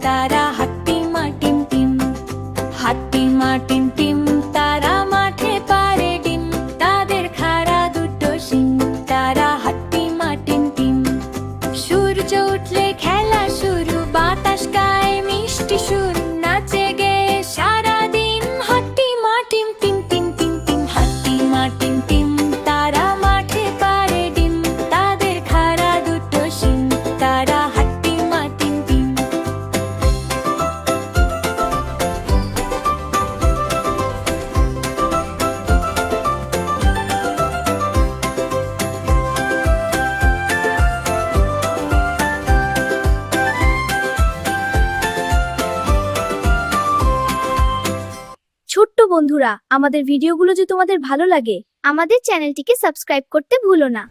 তারা হাট্টিমা টিম টিম। হাট্টিমা টিম টিম, তারা মাঠে পারে ডিম, তাদের খাড়া দুটো শিং, তারা হাট্টিমা টিম টিম। সূর্য উঠলে খেলা শুরু, বাতাস গায়ে মিষ্টি সুর, নাচে গেয়ে সারাদিন হাট্টিমা টিম টিম টিম টিম টিম। হাট্টিমা টিম টিম, তারা মাঠে পারে ডিম, তাদের খাড়া দুটো শিং, তারা হাট্টিমা টিম টিম। ছোট্ট বন্ধুরা, আমাদের ভিডিওগুলো যদি তোমাদের ভালো লাগে, আমাদের চ্যানেলটিকে সাবস্ক্রাইব করতে ভুলো না।